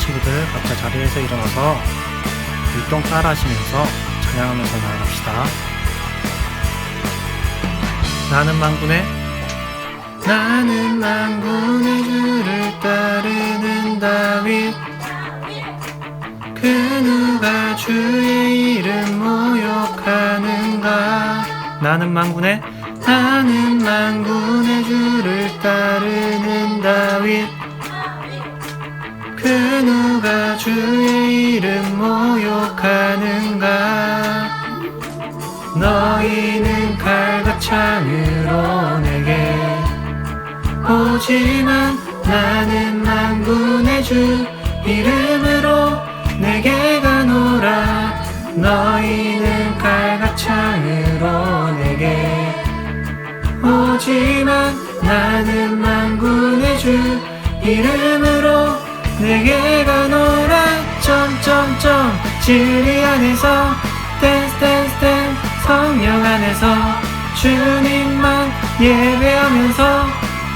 친구들 각자 자리에서 일어나서 율동 따라하시면서 찬양하면서 나아갑시다. 나는 망군의 주를 따르는 다윗, 그 누가 주의 이름 모욕하는가. 나는 망군의 주를 따르는 다윗, 그 누가 주의 이름 모욕하는가. 너희는 칼과 창으로 내게 오지만 나는 만군의 주 이름으로 내게 가노라. 너희는 칼과 창으로 내게 오지만 나는 만군의 주 이름으로 내게 가노라. 진리 안에서 댄스 성령 안에서 주님만 예배하면서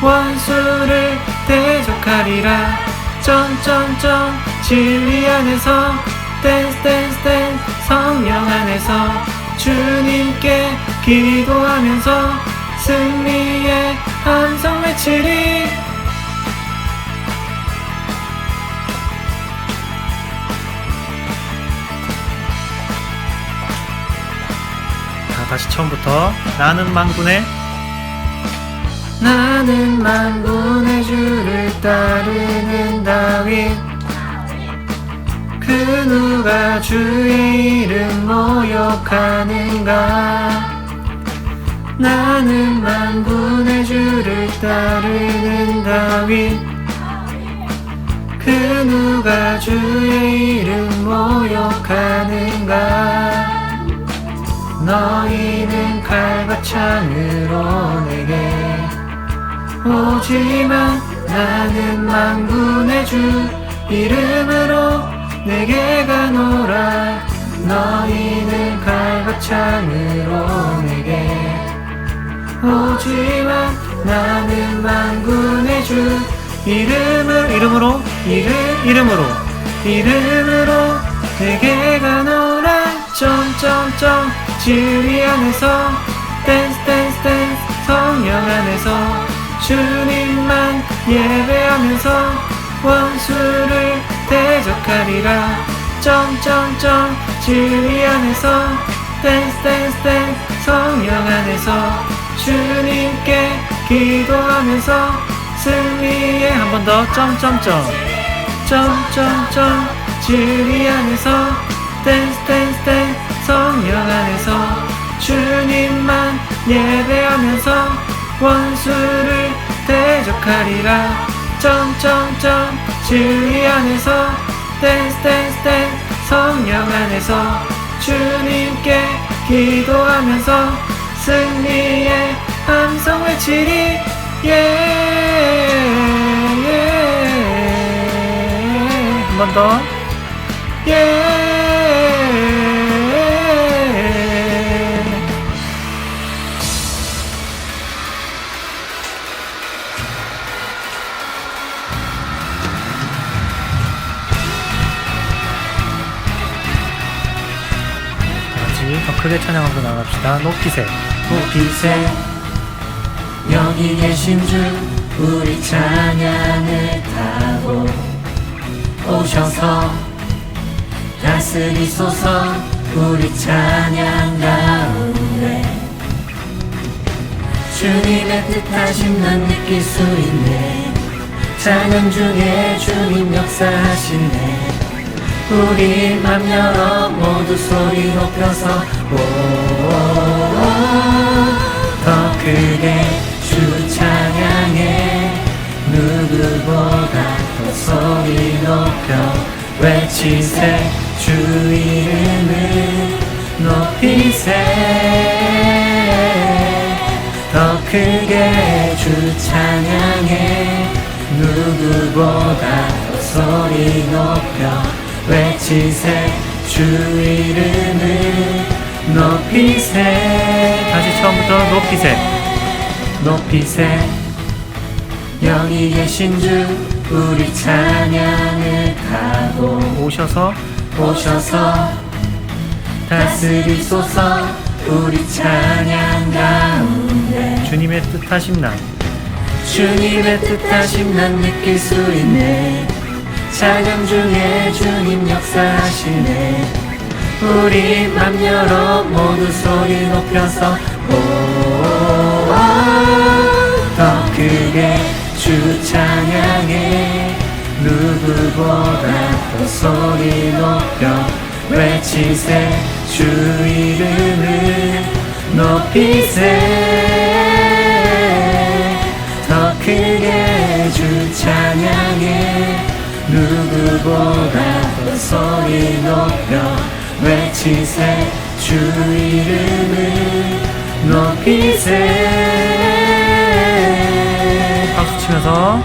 원수를 대적하리라. 진리 안에서 댄스 성령 안에서 주님께 기도하면서 승리의 함성 외치리. 다시 처음부터. 나는 만군의 주를 따르는 다윗, 그 누가 주의 이름 모욕하는가. 나는 만군의 주를 따르는 다윗, 그 누가 주의 이름 모욕하는가. 너희는 칼과 창으로 내게 오지만 나는 만군의 주 이름으로 내게 가노라. 너희는 칼과 창으로 내게 오지만 나는 만군의 주 이름으로 내게 가노라. 진리 안에서 댄스 성령 안에서 주님만 예배하면서 원수를 대적하리라. 진리 안에서 댄스 성령 안에서 주님께 기도하면서 승리의 한 번 더 진리 안에서 댄스 성령 안에서 주님만 예배하면서 원수를 대적하리라. 진리 안에서 댄스 성령 안에서 주님께 기도하면서 승리의 함성 외치리. 한 번 더. 더 크게 찬양하고 나갑시다. 높이세 여기 계신 주 우리 찬양을 타고 오셔서 다스리소서. 우리 찬양 가운데 주님의 뜻하심 난 느낄 수 있네. 찬양 중에 주님 역사하시네. 우리 맘 열어 모두 소리 높여서 더 크게 주 찬양해. 누구보다 더 소리 높여 외치세. 주 이름을 높이세. 더 크게 주 찬양해. 누구보다 더 소리 높여 외치세. 주 이름을 높이세. 다시 처음부터 높이세. 여기 계신 주 우리 찬양을 타고 오셔서 오셔서 다스리소서. 우리 찬양 가운데 주님의 뜻하신 날 주님의 뜻하심 난 느낄 수 있네. 찬양 중에 주님 역사하시네. 우리 맘 열어 모두 소리 높여서 더 크게 주 찬양해. 누구보다 더 소리 높여 외치세. 주 이름을 높이세. 더 크게 주 찬양해. 누구보다 더 소리 높여 외치세. 주 이름을 높이세. 박수 치면서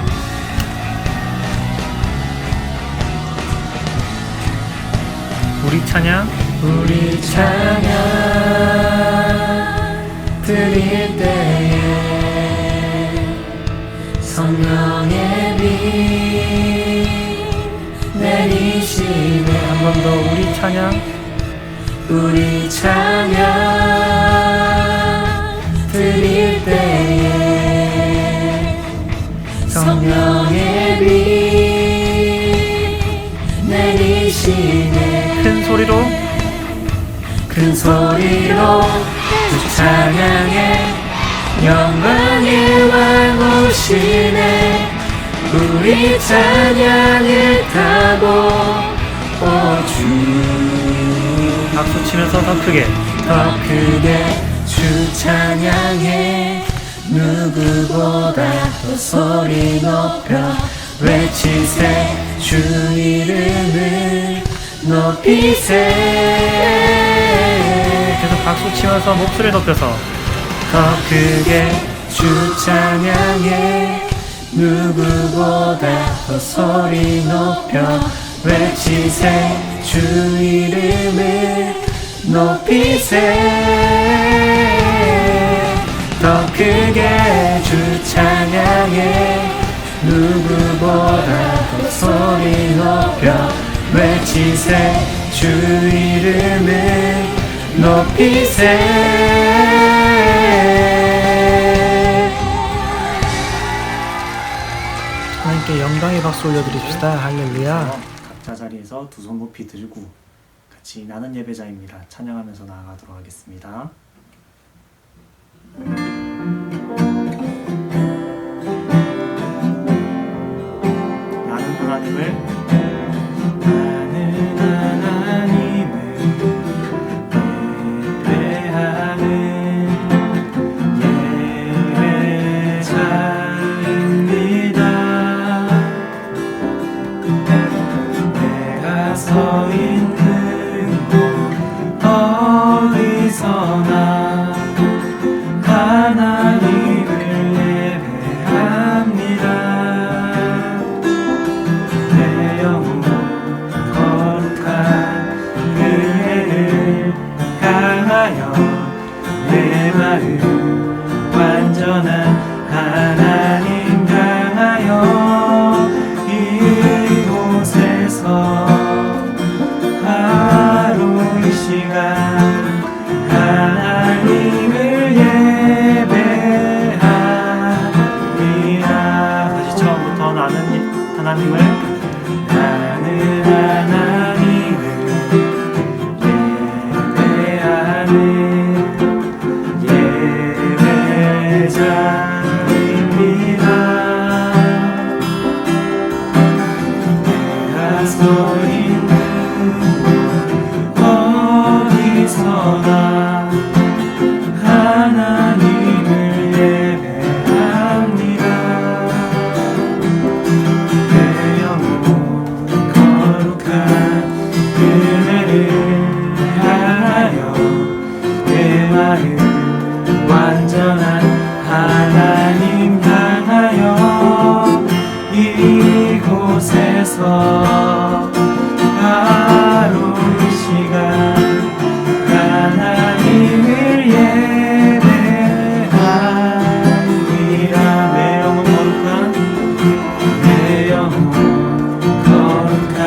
우리 찬양 우리 찬양 드릴 때에 성령의 빛 내리시네. 한 번 더 우리 찬양 우리 찬양 드릴 때에 성령의 빛 내리시네. 큰 소리로 큰 소리로 주 찬양해. 영광의 왕 오시네. 우리 찬양을 타고 오주. 박수 치면서 더 크게 더 크게 주 찬양해. 누구보다 더 소리 높여 외치세. 주 이름을 높이세. 계속 박수 치면서 목소리 높여서 더 크게 주 찬양해. 누구보다 더 소리 높여 외치세. 주 이름을 높이세. 더 크게 주 찬양해. 누구보다 더 소리 높여 외치세. 주 이름을 높이세. 하나님께 영광의 박수 올려드립시다. 할렐루야. 각자 자리에서 두 손 높이 들고 같이 나는 예배자입니다. 찬양하면서 나아가도록 하겠습니다. 나는 하나님을 예배하는 예배자입니다. 내가 서 있는 곳 어디서나 하나님을 예배합니다. 내 영혼 거룩한 은혜를 향하여 내 마음 완전한 하나님 향하여 이곳에서 하루 이 시간 하나님을 예배하리라. 다시 처음부터 나는 하나님을 예배하는 예배자입니다. 내가 서 있는 곳 어디서나 하나님을 예배합니다. 내 영혼 거룩한 은혜를 향하여 내 마음 완전한 하나님 향하여 이곳에서 하루 이 시간 하나님을 예배하리라. 내 영혼 거룩한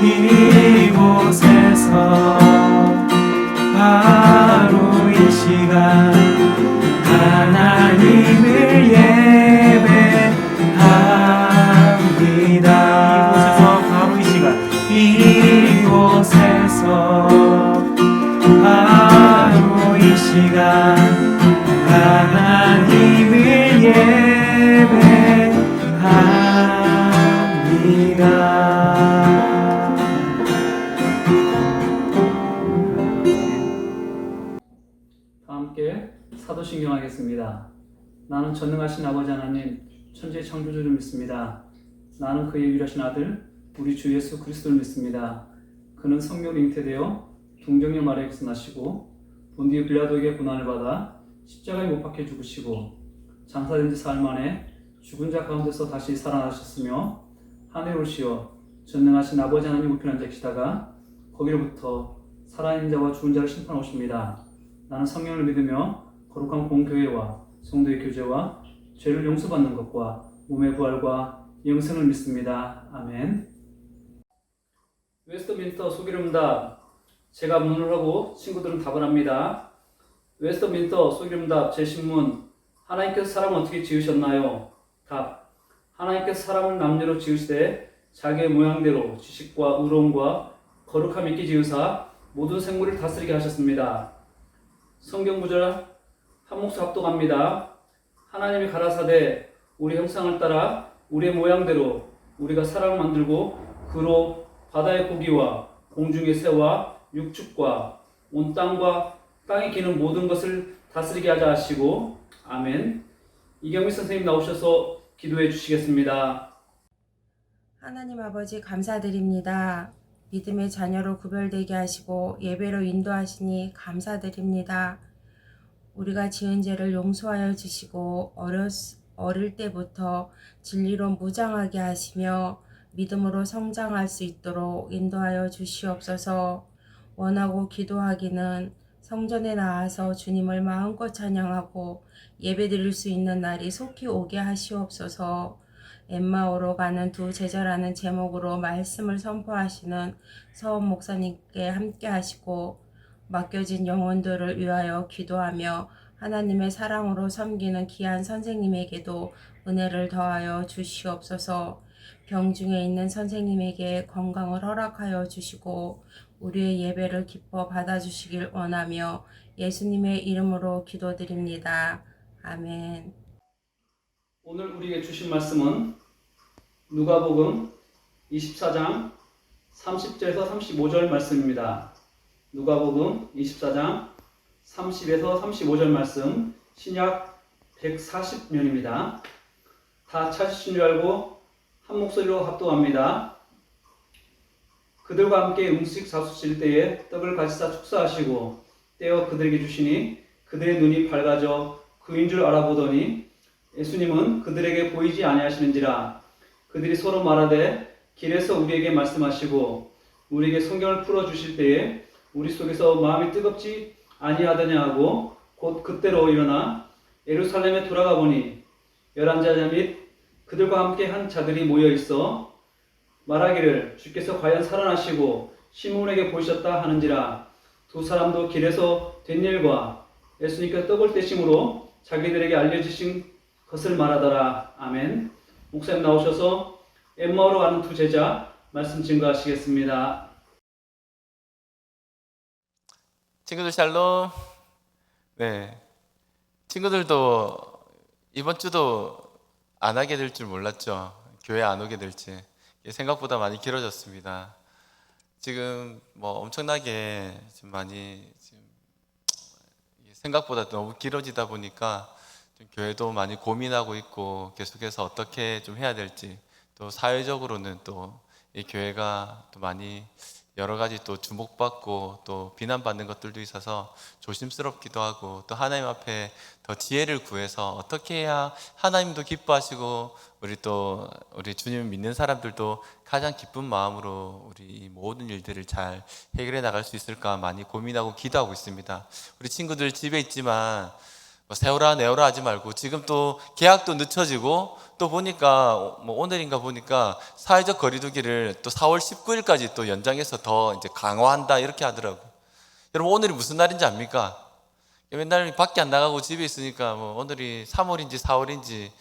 이곳에서 바로 이 시간 하나님을 예배합니다. 이곳에서 바로 이 시간 이곳에서 바로 이 시간 하나님을 예배합니다. 다 함께 사도신경 하겠습니다. 나는 전능하신 아버지 하나님 천지의 창조주를 믿습니다. 나는 그의 유일하신 아들 우리 주 예수 그리스도를 믿습니다. 그는 성령으로 잉태되어 동정녀 마리아에게서 나시고 본디오 빌라도에게 고난을 받아 십자가에 못 박혀 죽으시고 장사된 지 사흘 만에 죽은 자 가운데서 다시 살아나셨으며 하늘에 오시어 전능하신 아버지 하나님 우편에 앉아 계시다가 거기로부터 살아있는 자와 죽은 자를 심판하십니다. 나는 성령을 믿으며 거룩한 공교회와 성도의 교제와 죄를 용서받는 것과 몸의 부활과 영생을 믿습니다. 아멘. 웨스트민스터 소기름답. 제가 문을 하고 친구들은 답을 합니다. 웨스트민스터 소기름답 제10문. 하나님께서 사람을 어떻게 지으셨나요? 답. 하나님께서 사람을 남녀로 지으시되 자기의 모양대로 지식과 의로움과 거룩함 있게 지으사 모든 생물을 다스리게 하셨습니다. 성경 구절 한 목소 합독합니다. 하나님이 가라사대 우리 형상을 따라 우리의 모양대로 우리가 사람을 만들고 그로 바다의 고기와 공중의 새와 육축과 온 땅과 땅에 기는 모든 것을 다스리게 하자 하시고 아멘. 이경미 선생님 나오셔서 기도해 주시겠습니다. 하나님 아버지 감사드립니다. 믿음의 자녀로 구별되게 하시고 예배로 인도하시니 감사드립니다. 우리가 지은 죄를 용서하여 주시고 어릴 때부터 진리로 무장하게 하시며 믿음으로 성장할 수 있도록 인도하여 주시옵소서. 원하고 기도하기는 성전에 나와서 주님을 마음껏 찬양하고 예배드릴 수 있는 날이 속히 오게 하시옵소서. 엠마오로 가는 두 제자라는 제목으로 말씀을 선포하시는 서원 목사님께 함께 하시고 맡겨진 영혼들을 위하여 기도하며 하나님의 사랑으로 섬기는 귀한 선생님에게도 은혜를 더하여 주시옵소서. 병중에 있는 선생님에게 건강을 허락하여 주시고 우리의 예배를 기뻐 받아주시길 원하며 예수님의 이름으로 기도드립니다. 아멘. 오늘 우리에게 주신 말씀은 누가복음 24장 30절에서 35절 말씀입니다. 누가복음 24장 30에서 35절 말씀 신약 140면입니다. 다 찾으신 줄 알고 한 목소리로 합독합니다. 그들과 함께 음식 사수칠 때에 떡을 가지사 축사하시고 떼어 그들에게 주시니 그들의 눈이 밝아져 그인 줄 알아보더니 예수님은 그들에게 보이지 아니하시는지라. 그들이 서로 말하되 길에서 우리에게 말씀하시고 우리에게 성경을 풀어주실 때에 우리 속에서 마음이 뜨겁지 아니하더냐 하고 곧 그때로 일어나 예루살렘에 돌아가 보니 11제자 및 그들과 함께 한 자들이 모여 있어 말하기를 주께서 과연 살아나시고 시몬에게 보이셨다 하는지라. 두 사람도 길에서 된 일과 예수님께서 떡을 떼심으로 자기들에게 알려주신 것을 말하더라. 아멘. 목사님 나오셔서 엠마오로 가는 두 제자 말씀 증거하시겠습니다. 친구들 샬롬. 네, 친구들도 이번 주도 안 하게 될 줄 몰랐죠. 교회 안 오게 될지. 생각보다 많이 길어졌습니다. 지금 뭐 엄청나게 지금 많이 생각보다 너무 길어지다 보니까 좀 교회도 많이 고민하고 있고 계속해서 어떻게 좀 해야 될지, 또 사회적으로는 또 이 교회가 또 많이 여러 가지 또 주목받고 또 비난받는 것들도 있어서 조심스럽기도 하고, 또 하나님 앞에 더 지혜를 구해서 어떻게 해야 하나님도 기뻐하시고 우리 주님을 믿는 사람들도 가장 기쁜 마음으로 우리 모든 일들을 잘 해결해 나갈 수 있을까 많이 고민하고 기도하고 있습니다. 우리 친구들 집에 있지만 뭐 세워라 내워라 하지 말고 지금 또 계약도 늦춰지고 또 보니까 뭐 오늘인가 보니까 사회적 거리두기를 또 4월 19일까지 또 연장해서 더 이제 강화한다 이렇게 하더라고요. 여러분 오늘이 무슨 날인지 압니까? 맨날 밖에 안 나가고 집에 있으니까 뭐 오늘이 3월인지 4월인지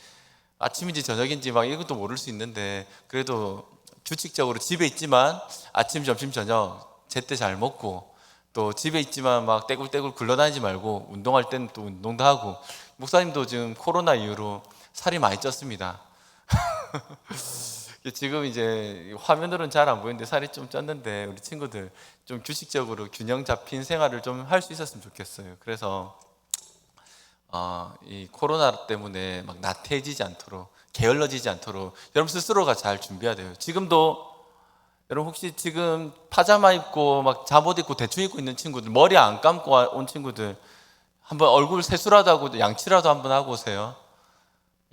아침인지 저녁인지 막 이것도 모를 수 있는데 그래도 규칙적으로 집에 있지만 아침, 점심, 저녁 제때 잘 먹고 또 집에 있지만 막 떼굴떼굴 굴러다니지 말고 운동할 때는 또 운동도 하고 목사님도 지금 코로나 이후로 살이 많이 쪘습니다. 지금 이제 화면으로는 잘 안 보이는데 살이 좀 쪘는데 우리 친구들 좀 규칙적으로 균형 잡힌 생활을 좀 할 수 있었으면 좋겠어요. 그래서 이 코로나 때문에 막 나태해지지 않도록 게을러지지 않도록 여러분 스스로가 잘 준비해야 돼요. 지금도 여러분 혹시 지금 파자마 입고 막 잠옷 입고 대충 입고 있는 친구들 머리 안 감고 온 친구들 한번 얼굴 세수라도 하고 양치라도 한번 하고 오세요.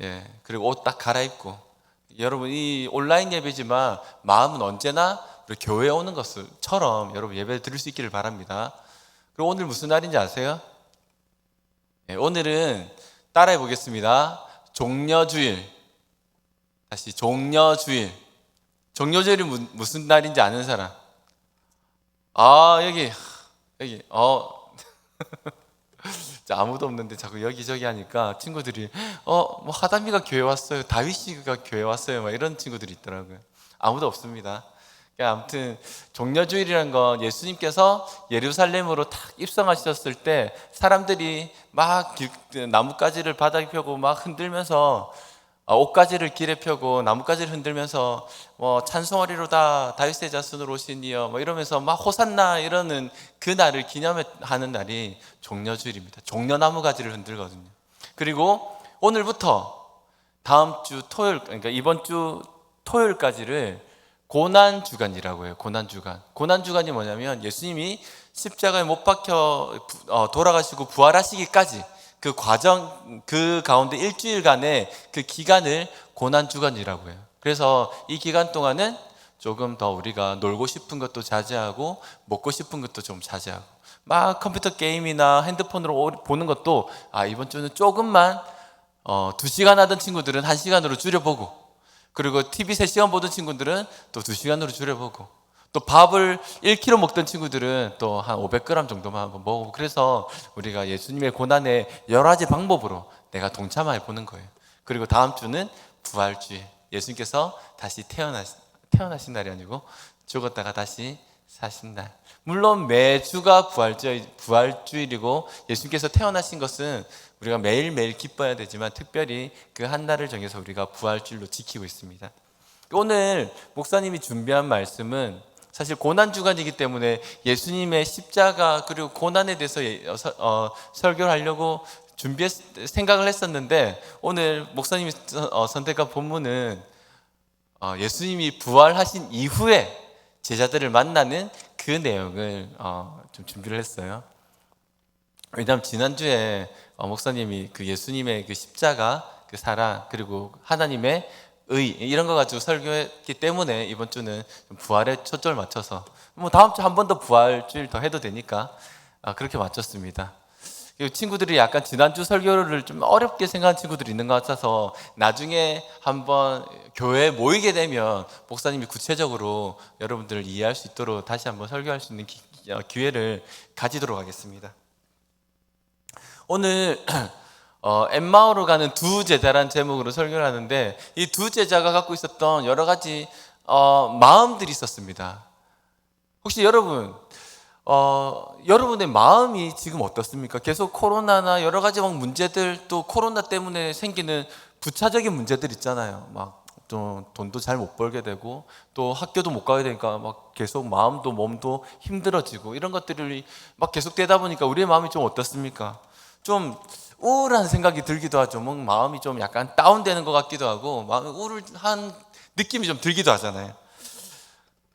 예, 그리고 옷 딱 갈아입고 여러분 이 온라인 예배지만 마음은 언제나 우리 교회에 오는 것처럼 여러분 예배를 드릴 수 있기를 바랍니다. 그리고 오늘 무슨 날인지 아세요? 예, 오늘은 따라해 보겠습니다. 종려주일. 다시 종려주일. 종려주일이 무슨 날인지 아는 사람? 여기 아무도 없는데 자꾸 여기저기 하니까 친구들이 뭐 하담이가 교회 왔어요, 다윗이가 교회 왔어요, 막 이런 친구들이 있더라고요. 아무도 없습니다. 아무튼 종려주일이라는 건 예수님께서 예루살렘으로 탁 입성하셨을 때 사람들이 막 나뭇가지를 바닥에 펴고 막 흔들면서 옷가지를 길에 펴고 나뭇가지를 흔들면서 뭐 찬송하리로다 다윗의 자손으로 오시니여 뭐 이러면서 막 호산나 이러는 그 날을 기념하는 날이 종려주일입니다. 종려나무 가지를 흔들거든요. 그리고 오늘부터 다음 주 토요일, 그러니까 이번 주 토요일까지를 고난주간이라고 해요. 고난주간이 뭐냐면 예수님이 십자가에 못 박혀 돌아가시고 부활하시기까지 그 과정, 그 가운데 일주일간의 그 기간을 고난주간이라고 해요. 그래서 이 기간 동안은 조금 더 우리가 놀고 싶은 것도 자제하고 먹고 싶은 것도 좀 자제하고 막 컴퓨터 게임이나 핸드폰으로 보는 것도 이번 주는 조금만 2시간 하던 친구들은 1시간으로 줄여보고 그리고 TV 3시간 보던 친구들은 또 2시간으로 줄여보고 또 밥을 1kg 먹던 친구들은 또 한 500g 정도만 한번 먹고 그래서 우리가 예수님의 고난의 여러 가지 방법으로 내가 동참해 보는 거예요. 그리고 다음 주는 부활주일. 예수님께서 다시 태어나신 날이 아니고 죽었다가 다시 사신 날. 물론 매주가 부활주일이고 예수님께서 태어나신 것은 우리가 매일매일 기뻐해야 되지만 특별히 그 한 날을 정해서 우리가 부활주일로 지키고 있습니다. 오늘 목사님이 준비한 말씀은 사실 고난주간이기 때문에 예수님의 십자가 그리고 고난에 대해서 설교를 하려고 생각을 했었는데 오늘 목사님이 선택한 본문은 예수님이 부활하신 이후에 제자들을 만나는 그 내용을 좀 준비를 했어요. 왜냐하면 지난주에 목사님이 그 예수님의 그 십자가, 그 사랑, 그리고 하나님의 의 이런 거 가지고 설교했기 때문에 이번 주는 부활에 초점을 맞춰서 뭐 다음 주 한 번 더 부활주일 더 해도 되니까 그렇게 맞췄습니다. 친구들이 약간 지난주 설교를 좀 어렵게 생각한 친구들이 있는 것 같아서 나중에 한번 교회에 모이게 되면 목사님이 구체적으로 여러분들을 이해할 수 있도록 다시 한번 설교할 수 있는 기회를 가지도록 하겠습니다. 오늘 엠마오로 가는 두 제자란 제목으로 설교를 하는데 이 두 제자가 갖고 있었던 여러 가지 마음들이 있었습니다. 혹시 여러분의 마음이 지금 어떻습니까? 계속 코로나나 여러 가지 막 문제들 또 코로나 때문에 생기는 부차적인 문제들 있잖아요. 막 좀 돈도 잘 못 벌게 되고 또 학교도 못 가게 되니까 막 계속 마음도 몸도 힘들어지고 이런 것들이 막 계속 되다 보니까 우리의 마음이 좀 어떻습니까? 좀 우울한 생각이 들기도 하죠. 뭐 마음이 좀 약간 다운되는 것 같기도 하고 마음이 우울한 느낌이 좀 들기도 하잖아요.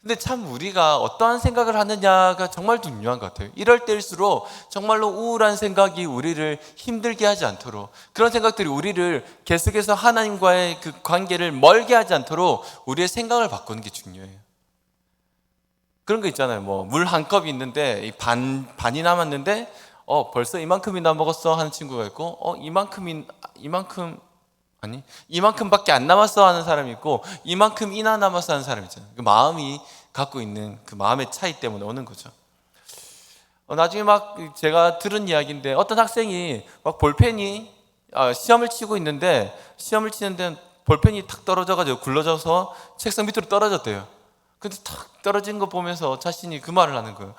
근데 참 우리가 어떠한 생각을 하느냐가 정말 중요한 것 같아요. 이럴 때일수록 정말로 우울한 생각이 우리를 힘들게 하지 않도록 그런 생각들이 우리를 계속해서 하나님과의 그 관계를 멀게 하지 않도록 우리의 생각을 바꾸는 게 중요해요. 그런 거 있잖아요. 뭐 물 한 컵이 있는데 반이 남았는데 벌써 이만큼이나 먹었어 하는 친구가 있고, 이만큼밖에 안 남았어 하는 사람이 있고, 이만큼이나 남았어 하는 사람이 있잖아요. 그 마음이 갖고 있는 그 마음의 차이 때문에 오는 거죠. 나중에 막 제가 들은 이야기인데, 어떤 학생이 막 볼펜이 시험을 치고 있는데, 시험을 치는데 볼펜이 탁 떨어져가지고 굴러져서 책상 밑으로 떨어졌대요. 근데 탁 떨어진 거 보면서 자신이 그 말을 하는 거예요.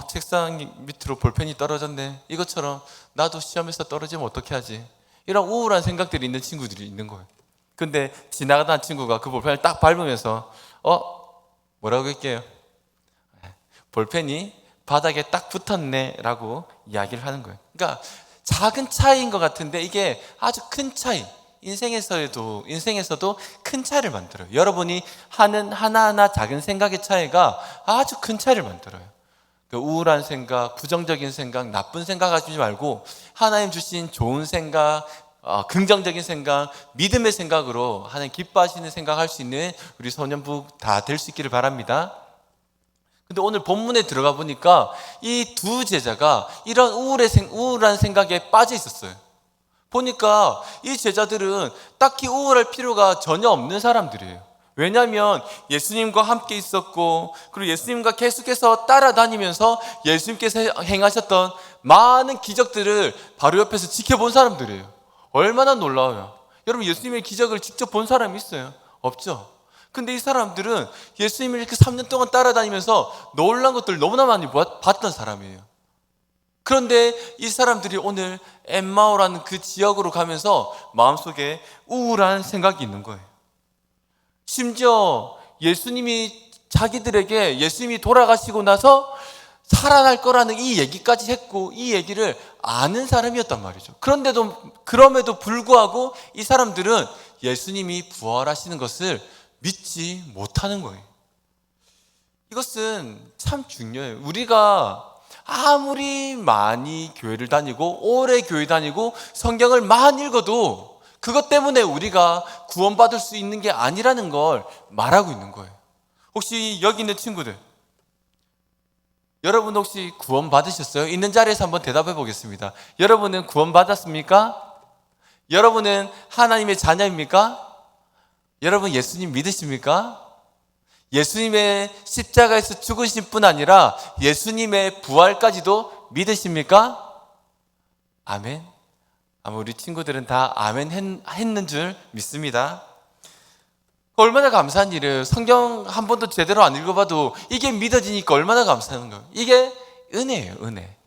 책상 밑으로 볼펜이 떨어졌네. 이것처럼 나도 시험에서 떨어지면 어떻게 하지? 이런 우울한 생각들이 있는 친구들이 있는 거예요. 근데 지나가던 친구가 그 볼펜을 딱 밟으면서 뭐라고 할게요? 볼펜이 바닥에 딱 붙었네 라고 이야기를 하는 거예요. 그러니까 작은 차이인 것 같은데 이게 아주 큰 차이, 인생에서도 큰 차이를 만들어요. 여러분이 하는 하나하나 작은 생각의 차이가 아주 큰 차이를 만들어요. 그 우울한 생각, 부정적인 생각, 나쁜 생각 하지 말고 하나님 주신 좋은 생각, 긍정적인 생각, 믿음의 생각으로 하나님 기뻐하시는 생각할 수 있는 우리 소년부 다 될 수 있기를 바랍니다. 근데 오늘 본문에 들어가 보니까 이 두 제자가 이런 우울한 생각에 빠져 있었어요. 보니까 이 제자들은 딱히 우울할 필요가 전혀 없는 사람들이에요. 왜냐하면 예수님과 함께 있었고, 그리고 예수님과 계속해서 따라다니면서 예수님께서 행하셨던 많은 기적들을 바로 옆에서 지켜본 사람들이에요. 얼마나 놀라워요. 여러분, 예수님의 기적을 직접 본 사람이 있어요? 없죠. 근데 이 사람들은 예수님을 이렇게 3년 동안 따라다니면서 놀란 것들을 너무나 많이 봤던 사람이에요. 그런데 이 사람들이 오늘 엠마오라는 그 지역으로 가면서 마음속에 우울한 생각이 있는 거예요. 심지어 자기들에게 예수님이 돌아가시고 나서 살아날 거라는 이 얘기까지 했고, 이 얘기를 아는 사람이었단 말이죠. 그럼에도 불구하고 이 사람들은 예수님이 부활하시는 것을 믿지 못하는 거예요. 이것은 참 중요해요. 우리가 아무리 많이 교회를 다니고 오래 교회 다니고 성경을 많이 읽어도 그것 때문에 우리가 구원받을 수 있는 게 아니라는 걸 말하고 있는 거예요. 혹시 여기 있는 친구들, 여러분 혹시 구원받으셨어요? 있는 자리에서 한번 대답해 보겠습니다. 여러분은 구원받았습니까? 여러분은 하나님의 자녀입니까? 여러분 예수님 믿으십니까? 예수님의 십자가에서 죽으신 뿐 아니라 예수님의 부활까지도 믿으십니까? 아멘. 아마 우리 친구들은 다 아멘 했는 줄 믿습니다. 얼마나 감사한 일이에요. 성경 한 번도 제대로 안 읽어봐도 이게 믿어지니까 얼마나 감사한 거예요. 이게 은혜예요, 은혜.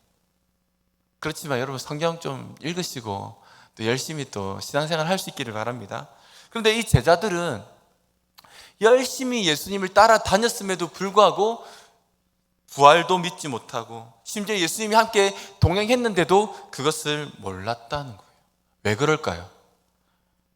그렇지만 여러분 성경 좀 읽으시고 또 열심히 또 신앙생활 할 수 있기를 바랍니다. 그런데 이 제자들은 열심히 예수님을 따라다녔음에도 불구하고 부활도 믿지 못하고 심지어 예수님이 함께 동행했는데도 그것을 몰랐다는 거예요. 왜 그럴까요?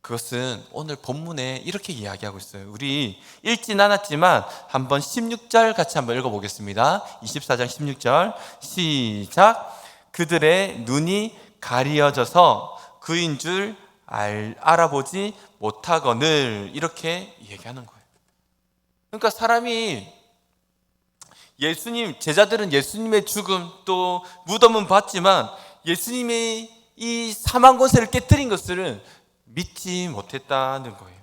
그것은 오늘 본문에 이렇게 이야기하고 있어요. 우리 읽진 않았지만 한번 16절 같이 한번 읽어보겠습니다. 24장 16절 시작. 그들의 눈이 가리어져서 그인 줄 알아보지 못하거늘, 이렇게 얘기하는 거예요. 그러니까 제자들은 예수님의 죽음 또 무덤은 봤지만 예수님의 이 사망 권세를 깨뜨린 것들은 믿지 못했다는 거예요.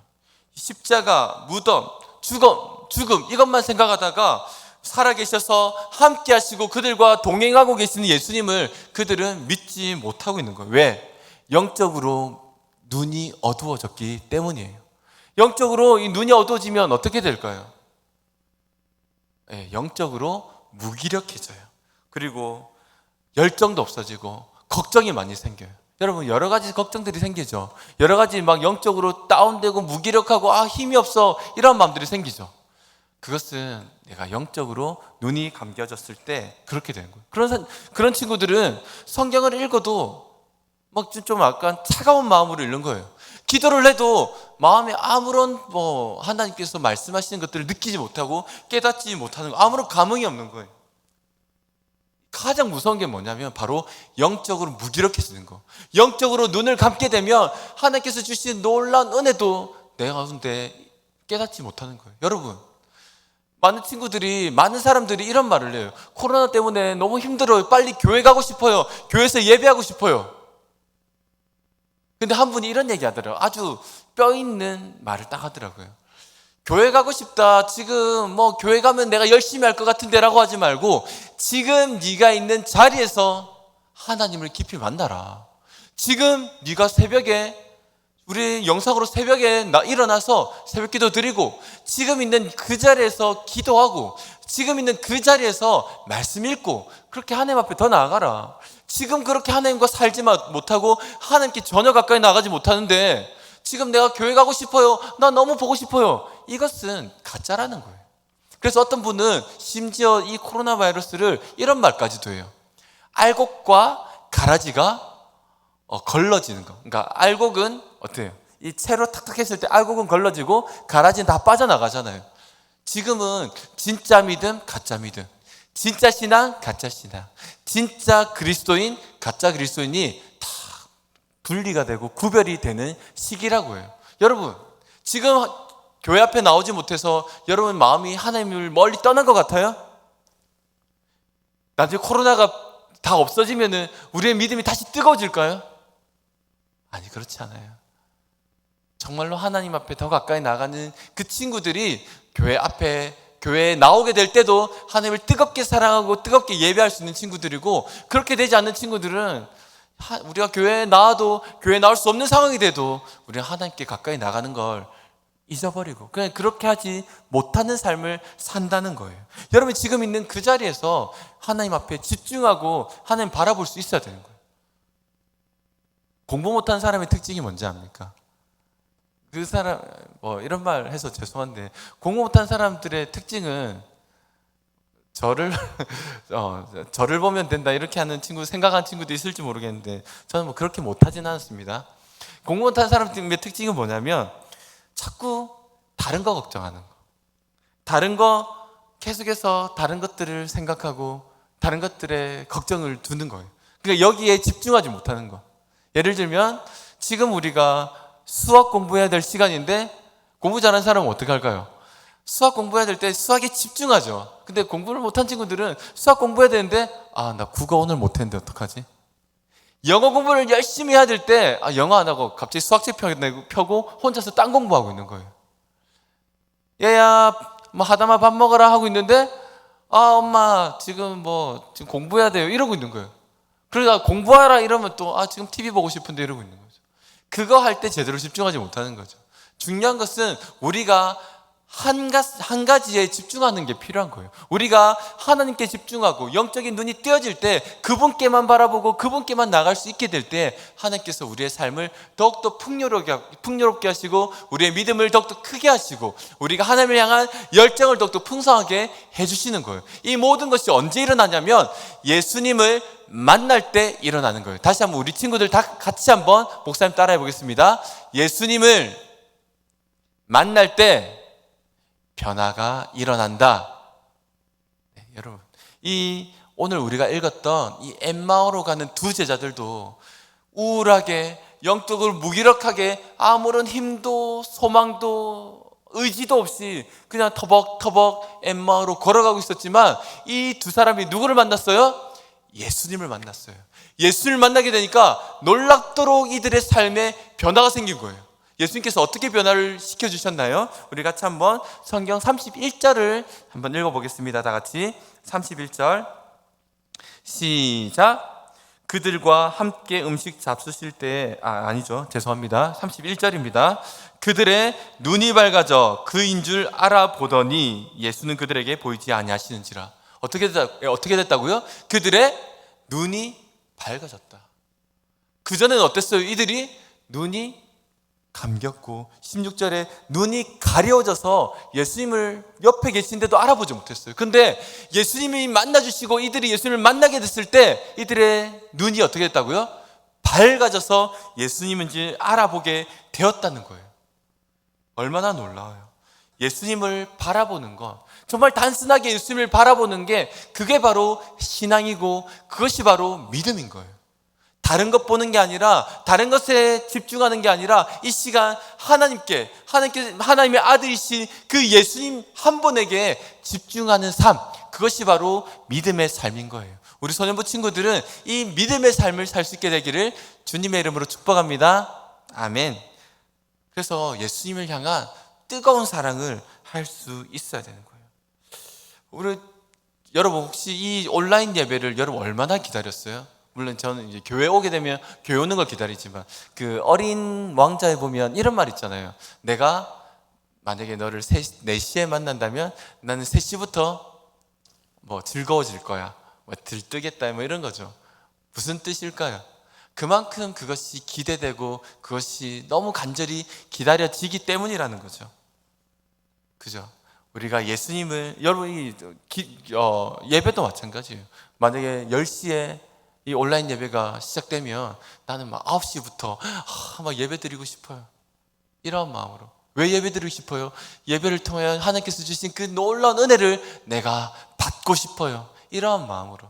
십자가, 무덤, 죽음 이것만 생각하다가 살아계셔서 함께 하시고 그들과 동행하고 계시는 예수님을 그들은 믿지 못하고 있는 거예요. 왜? 영적으로 눈이 어두워졌기 때문이에요. 영적으로 이 눈이 어두워지면 어떻게 될까요? 영적으로 무기력해져요. 그리고 열정도 없어지고 걱정이 많이 생겨요. 여러분 여러 가지 걱정들이 생기죠. 여러 가지 막 영적으로 다운되고 무기력하고 힘이 없어 이런 마음들이 생기죠. 그것은 내가 영적으로 눈이 감겨졌을 때 그렇게 되는 거예요. 그런 친구들은 성경을 읽어도 막 좀 약간 차가운 마음으로 읽는 거예요. 기도를 해도 마음에 아무런 하나님께서 말씀하시는 것들을 느끼지 못하고 깨닫지 못하는 거, 아무런 감흥이 없는 거예요. 가장 무서운 게 뭐냐면 바로 영적으로 무기력해지는 거. 영적으로 눈을 감게 되면 하나님께서 주신 놀라운 은혜도 내 가운데 깨닫지 못하는 거예요. 여러분 많은 사람들이 이런 말을 해요. 코로나 때문에 너무 힘들어요. 빨리 교회 가고 싶어요. 교회에서 예배하고 싶어요. 근데 한 분이 이런 얘기 하더라고요. 아주 뼈 있는 말을 딱 하더라고요. 교회 가고 싶다. 지금 뭐 교회 가면 내가 열심히 할 것 같은데 라고 하지 말고 지금 네가 있는 자리에서 하나님을 깊이 만나라. 지금 네가 새벽에 우리 영상으로 새벽에 일어나서 새벽기도 드리고 지금 있는 그 자리에서 기도하고 지금 있는 그 자리에서 말씀 읽고 그렇게 하나님 앞에 더 나아가라. 지금 그렇게 하나님과 살지 못하고 하나님께 전혀 가까이 나가지 못하는데 지금 내가 교회 가고 싶어요. 나 너무 보고 싶어요. 이것은 가짜라는 거예요. 그래서 어떤 분은 심지어 이 코로나 바이러스를 이런 말까지도 해요. 알곡과 가라지가 걸러지는 거. 그러니까 알곡은 어때요? 이 채로 탁탁 했을 때 알곡은 걸러지고 가라지는 다 빠져나가잖아요. 지금은 진짜 믿음, 가짜 믿음, 진짜 신앙, 가짜 신앙, 진짜 그리스도인, 가짜 그리스도인이 다 분리가 되고 구별이 되는 시기라고 해요. 여러분, 지금 교회 앞에 나오지 못해서 여러분 마음이 하나님을 멀리 떠난 것 같아요? 나중에 코로나가 다 없어지면은 우리의 믿음이 다시 뜨거워질까요? 아니, 그렇지 않아요. 정말로 하나님 앞에 더 가까이 나가는 그 친구들이 교회에 나오게 될 때도 하나님을 뜨겁게 사랑하고 뜨겁게 예배할 수 있는 친구들이고, 그렇게 되지 않는 친구들은 우리가 교회에 나와도 교회에 나올 수 없는 상황이 돼도 우리가 하나님께 가까이 나가는 걸 잊어버리고 그냥 그렇게 하지 못하는 삶을 산다는 거예요. 여러분이 지금 있는 그 자리에서 하나님 앞에 집중하고 하나님 바라볼 수 있어야 되는 거예요. 공부 못하는 사람의 특징이 뭔지 압니까? 그 사람 이런 말 해서 죄송한데 공부 못하는 사람들의 특징은 저를 보면 된다 이렇게 하는 생각하는 친구도 있을지 모르겠는데 저는 그렇게 못하진 않습니다. 공부 못하는 사람의 특징은 뭐냐면 자꾸 다른 거 걱정하는 거, 다른 거 계속해서 다른 것들을 생각하고 다른 것들에 걱정을 두는 거예요. 그러니까 여기에 집중하지 못하는 거. 예를 들면 지금 우리가 수학 공부해야 될 시간인데 공부 잘하는 사람은 어떻게 할까요? 수학 공부해야 될 때 수학에 집중하죠. 근데 공부를 못한 친구들은 수학 공부해야 되는데 나 국어 오늘 못했는데 어떡하지? 영어 공부를 열심히 해야 될 때 영어 안 하고 갑자기 수학책 펴고 혼자서 딴 공부하고 있는 거예요. 얘야 하다마 밥 먹어라 하고 있는데 엄마 지금 공부해야 돼요 이러고 있는 거예요. 그러다가 공부하라 이러면 또 지금 TV 보고 싶은데 이러고 있는 거죠. 그거 할 때 제대로 집중하지 못하는 거죠. 중요한 것은 우리가 한 가지에 집중하는 게 필요한 거예요. 우리가 하나님께 집중하고 영적인 눈이 띄어질 때 그분께만 바라보고 그분께만 나갈 수 있게 될 때 하나님께서 우리의 삶을 더욱더 풍요롭게 하시고 우리의 믿음을 더욱더 크게 하시고 우리가 하나님을 향한 열정을 더욱더 풍성하게 해주시는 거예요. 이 모든 것이 언제 일어나냐면 예수님을 만날 때 일어나는 거예요. 다시 한번 우리 친구들 다 같이 한번 목사님 따라해 보겠습니다. 예수님을 만날 때 변화가 일어난다. 네, 여러분, 오늘 우리가 읽었던 이 엠마오로 가는 두 제자들도 우울하게 영적으로 무기력하게 아무런 힘도 소망도 의지도 없이 그냥 터벅터벅 엠마오로 걸어가고 있었지만 이 두 사람이 누구를 만났어요? 예수님을 만났어요. 예수님을 만나게 되니까 놀랍도록 이들의 삶에 변화가 생긴 거예요. 예수님께서 어떻게 변화를 시켜주셨나요? 우리 같이 한번 성경 31절을 한번 읽어보겠습니다. 다 같이 31절 시작. 그들과 함께 음식 잡수실 때 아니죠. 죄송합니다. 31절입니다. 그들의 눈이 밝아져 그인 줄 알아보더니 예수는 그들에게 보이지 아니하시는지라. 어떻게 됐다고요? 그들의 눈이 밝아졌다. 그전에는 어땠어요? 이들이 눈이 감겼고 16절에 눈이 가려져서 예수님을 옆에 계신데도 알아보지 못했어요. 근데 예수님이 만나주시고 이들이 예수님을 만나게 됐을 때 이들의 눈이 어떻게 됐다고요? 밝아져서 예수님인지 알아보게 되었다는 거예요. 얼마나 놀라워요. 예수님을 바라보는 것, 정말 단순하게 예수님을 바라보는 게 그게 바로 신앙이고 그것이 바로 믿음인 거예요. 다른 것 보는 게 아니라, 다른 것에 집중하는 게 아니라 이 시간 하나님의 아들이신 그 예수님 한 분에게 집중하는 삶, 그것이 바로 믿음의 삶인 거예요. 우리 소년부 친구들은 이 믿음의 삶을 살 수 있게 되기를 주님의 이름으로 축복합니다. 아멘. 그래서 예수님을 향한 뜨거운 사랑을 할 수 있어야 되는 거예요. 여러분 혹시 이 온라인 예배를 여러분 얼마나 기다렸어요? 물론 저는 이제 교회 오게 되면 교회 오는 걸 기다리지만, 그 어린 왕자에 보면 이런 말 있잖아요. 내가 만약에 너를 4시에 만난다면 나는 3시부터 뭐 즐거워질 거야, 뭐 들뜨겠다, 뭐 이런 거죠. 무슨 뜻일까요? 그만큼 그것이 기대되고 그것이 너무 간절히 기다려지기 때문이라는 거죠. 그죠? 우리가 예수님을, 여러분이 예배도 마찬가지예요. 만약에 10시에 이 온라인 예배가 시작되면 나는 막 9시부터 막 예배 드리고 싶어요. 이런 마음으로. 왜 예배 드리고 싶어요? 예배를 통해 하나님께서 주신 그 놀라운 은혜를 내가 받고 싶어요. 이런 마음으로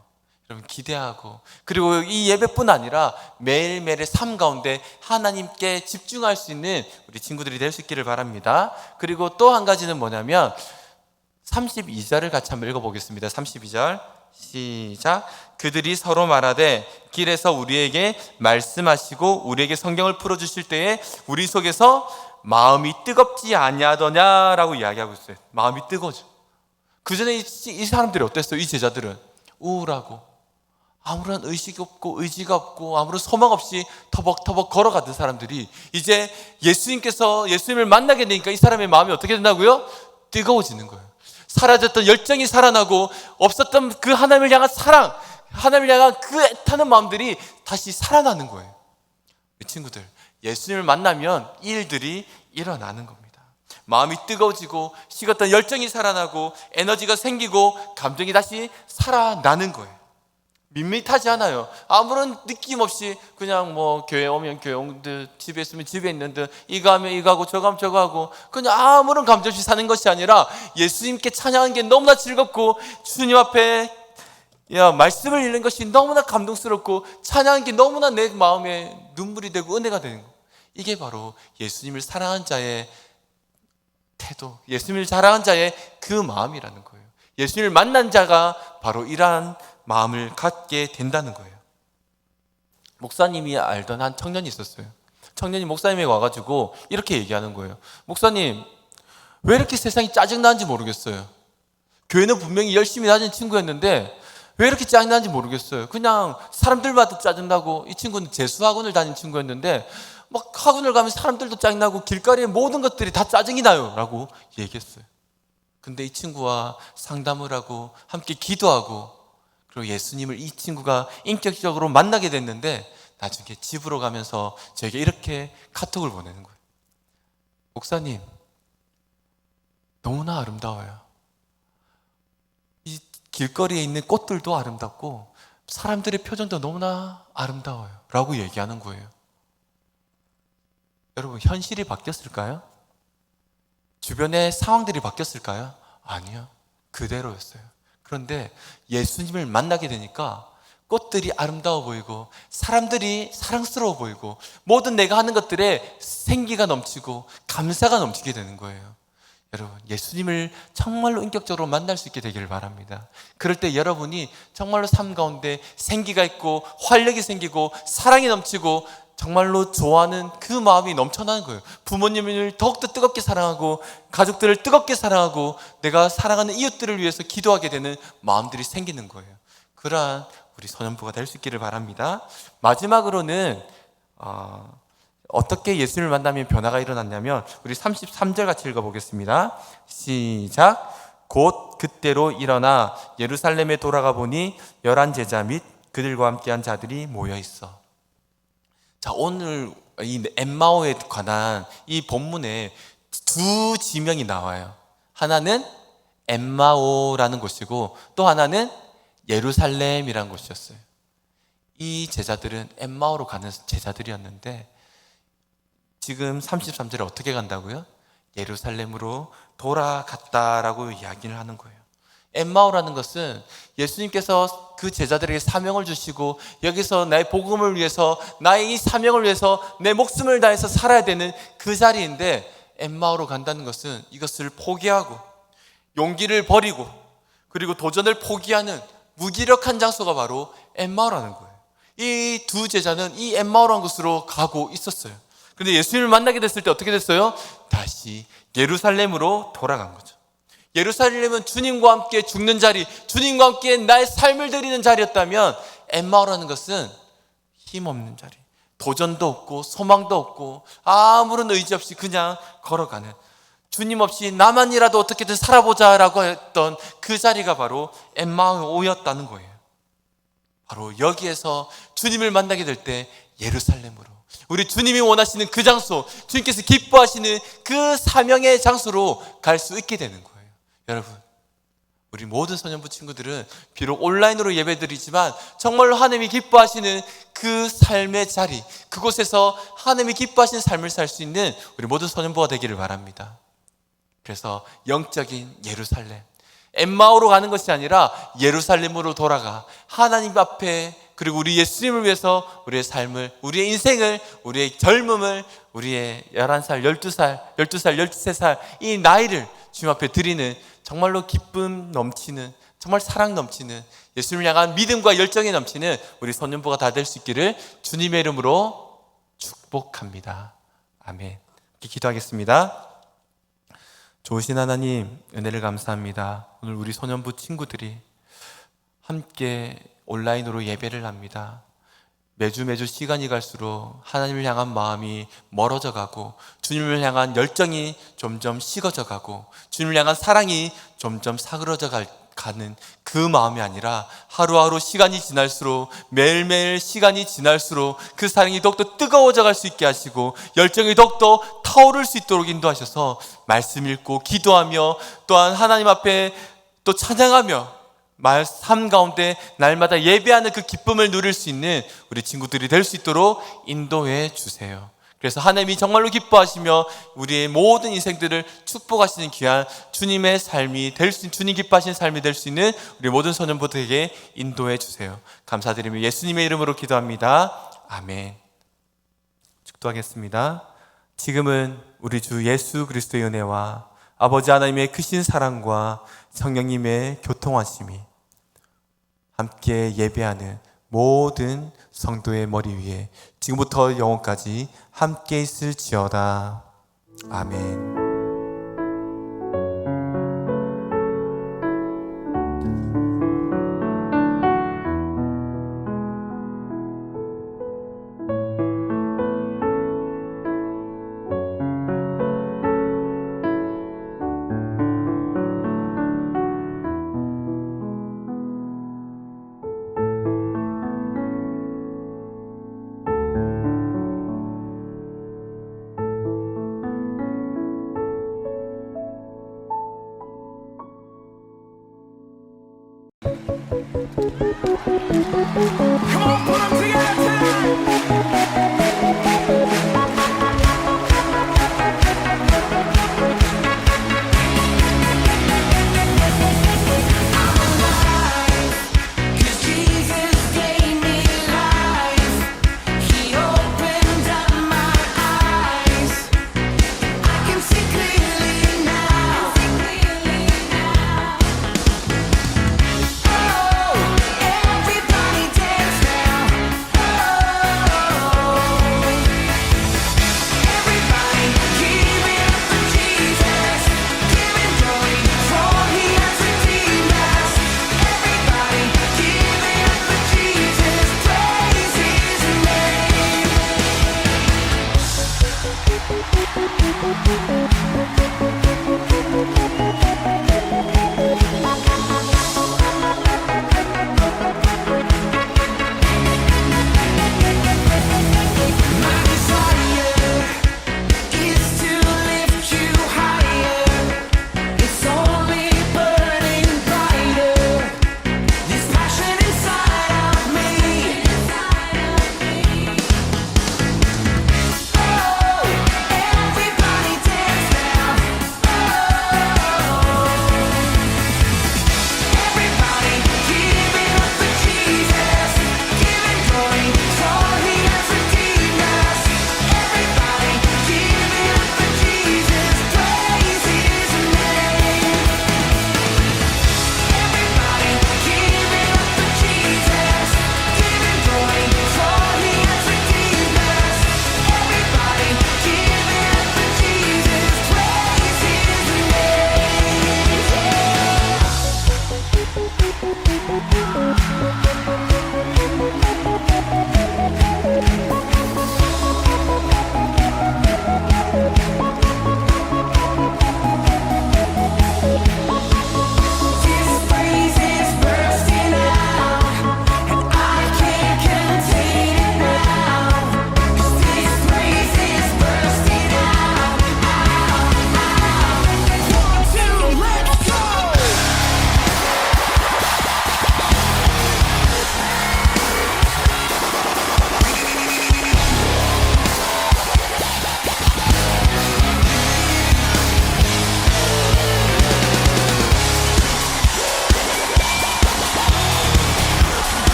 여러분 기대하고, 그리고 이 예배뿐 아니라 매일매일의 삶 가운데 하나님께 집중할 수 있는 우리 친구들이 될 수 있기를 바랍니다. 그리고 또 한 가지는 뭐냐면 32절을 같이 한번 읽어보겠습니다. 32절 시작. 그들이 서로 말하되 길에서 우리에게 말씀하시고 우리에게 성경을 풀어주실 때에 우리 속에서 마음이 뜨겁지 아니하더냐라고 이야기하고 있어요. 마음이 뜨거워져. 그 전에 이 사람들이 어땠어요? 이 제자들은 우울하고 아무런 의식이 없고 의지가 없고 아무런 소망 없이 터벅터벅 걸어가던 사람들이 이제 예수님을 만나게 되니까 이 사람의 마음이 어떻게 된다고요? 뜨거워지는 거예요. 사라졌던 열정이 살아나고 없었던 그 하나님을 향한 사랑, 하나님을 향한 그 애타는 마음들이 다시 살아나는 거예요. 이 친구들, 예수님을 만나면 이 일들이 일어나는 겁니다. 마음이 뜨거워지고 식었던 열정이 살아나고 에너지가 생기고 감정이 다시 살아나는 거예요. 밋밋하지 않아요. 아무런 느낌 없이 그냥 뭐 교회 오면 교회 온 듯, 집에 있으면 집에 있는 듯, 이거 하면 이거 하고 저거 하면 저거 하고 그냥 아무런 감정 없이 사는 것이 아니라 예수님께 찬양하는 게 너무나 즐겁고 주님 앞에 말씀을 읽는 것이 너무나 감동스럽고 찬양하는 게 너무나 내 마음에 눈물이 되고 은혜가 되는 거. 이게 바로 예수님을 사랑한 자의 태도, 예수님을 사랑한 자의 그 마음이라는 거예요. 예수님을 만난 자가 바로 이러한 마음을 갖게 된다는 거예요. 목사님이 알던 한 청년이 있었어요. 청년이 목사님에게 와가지고 이렇게 얘기하는 거예요. 목사님, 왜 이렇게 세상이 짜증나는지 모르겠어요. 교회는 분명히 열심히 다니는 친구였는데 왜 이렇게 짜증나는지 모르겠어요. 그냥 사람들마다 짜증나고, 이 친구는 재수학원을 다니는 친구였는데 막 학원을 가면 사람들도 짜증나고 길거리의 모든 것들이 다 짜증이 나요 라고 얘기했어요. 근데 이 친구와 상담을 하고 함께 기도하고 그리고 예수님을 이 친구가 인격적으로 만나게 됐는데 나중에 집으로 가면서 저에게 이렇게 카톡을 보내는 거예요. 목사님, 너무나 아름다워요. 이 길거리에 있는 꽃들도 아름답고 사람들의 표정도 너무나 아름다워요 라고 얘기하는 거예요. 여러분, 현실이 바뀌었을까요? 주변의 상황들이 바뀌었을까요? 아니요, 그대로였어요. 그런데 예수님을 만나게 되니까 꽃들이 아름다워 보이고 사람들이 사랑스러워 보이고 모든 내가 하는 것들에 생기가 넘치고 감사가 넘치게 되는 거예요. 여러분, 예수님을 정말로 인격적으로 만날 수 있게 되기를 바랍니다. 그럴 때 여러분이 정말로 삶 가운데 생기가 있고 활력이 생기고 사랑이 넘치고 정말로 좋아하는 그 마음이 넘쳐나는 거예요. 부모님을 더욱더 뜨겁게 사랑하고 가족들을 뜨겁게 사랑하고 내가 사랑하는 이웃들을 위해서 기도하게 되는 마음들이 생기는 거예요. 그러한 우리 소년부가 될 수 있기를 바랍니다. 마지막으로는 어떻게 예수를 만나면 변화가 일어났냐면 우리 33절 같이 읽어보겠습니다. 시작. 곧 그때로 일어나 예루살렘에 돌아가 보니 11 제자 및 그들과 함께한 자들이 모여 있어. 자, 오늘 이 엠마오에 관한 이 본문에 두 지명이 나와요. 하나는 엠마오라는 곳이고 또 하나는 예루살렘이라는 곳이었어요. 이 제자들은 엠마오로 가는 제자들이었는데 지금 33절에 어떻게 간다고요? 예루살렘으로 돌아갔다라고 이야기를 하는 거예요. 엠마오라는 것은 예수님께서 그 제자들에게 사명을 주시고 여기서 나의 복음을 위해서 나의 이 사명을 위해서 내 목숨을 다해서 살아야 되는 그 자리인데 엠마오로 간다는 것은 이것을 포기하고 용기를 버리고 그리고 도전을 포기하는 무기력한 장소가 바로 엠마오라는 거예요. 이 두 제자는 이 엠마오라는 곳으로 가고 있었어요. 그런데 예수님을 만나게 됐을 때 어떻게 됐어요? 다시 예루살렘으로 돌아간 거죠. 예루살렘은 주님과 함께 죽는 자리, 주님과 함께 나의 삶을 드리는 자리였다면 엠마오라는 것은 힘없는 자리, 도전도 없고 소망도 없고 아무런 의지 없이 그냥 걸어가는, 주님 없이 나만이라도 어떻게든 살아보자라고 했던 그 자리가 바로 엠마오였다는 거예요. 바로 여기에서 주님을 만나게 될 때 예루살렘으로, 우리 주님이 원하시는 그 장소, 주님께서 기뻐하시는 그 사명의 장소로 갈 수 있게 되는 거예요. 여러분, 우리 모든 소년부 친구들은 비록 온라인으로 예배드리지만 정말로 하나님이 기뻐하시는 그 삶의 자리, 그곳에서 하나님이 기뻐하시는 삶을 살 수 있는 우리 모든 소년부가 되기를 바랍니다. 그래서 영적인 예루살렘, 엠마오로 가는 것이 아니라 예루살렘으로 돌아가 하나님 앞에, 그리고 우리 예수님을 위해서 우리의 삶을, 우리의 인생을, 우리의 젊음을, 우리의 11살, 12살, 13살 이 나이를 주님 앞에 드리는 정말로 기쁨 넘치는, 정말 사랑 넘치는, 예수님을 향한 믿음과 열정이 넘치는 우리 소년부가 다 될 수 있기를 주님의 이름으로 축복합니다. 아멘. 이렇게 기도하겠습니다. 좋으신 하나님, 은혜를 감사합니다. 오늘 우리 소년부 친구들이 함께 온라인으로 예배를 합니다. 매주 시간이 갈수록 하나님을 향한 마음이 멀어져 가고 주님을 향한 열정이 점점 식어져 가고 주님을 향한 사랑이 점점 사그러져 가는 그 마음이 아니라 하루하루 시간이 지날수록, 매일매일 시간이 지날수록 그 사랑이 더욱더 뜨거워져 갈 수 있게 하시고 열정이 더욱더 타오를 수 있도록 인도하셔서 말씀 읽고 기도하며 또한 하나님 앞에 또 찬양하며 삶 가운데 날마다 예배하는 그 기쁨을 누릴 수 있는 우리 친구들이 될 수 있도록 인도해 주세요. 그래서 하나님이 정말로 기뻐하시며 우리의 모든 인생들을 축복하시는 귀한 주님의 삶이 될 수 있는, 주님 기뻐하시는 삶이 될 수 있는 우리 모든 소년부들에게 인도해 주세요. 감사드리며 예수님의 이름으로 기도합니다. 아멘. 축도하겠습니다. 지금은 우리 주 예수 그리스도의 은혜와 아버지 하나님의 크신 사랑과 성령님의 교통하심이 함께 예배하는 모든 성도의 머리 위에 지금부터 영원까지 함께 있을지어다. 아멘.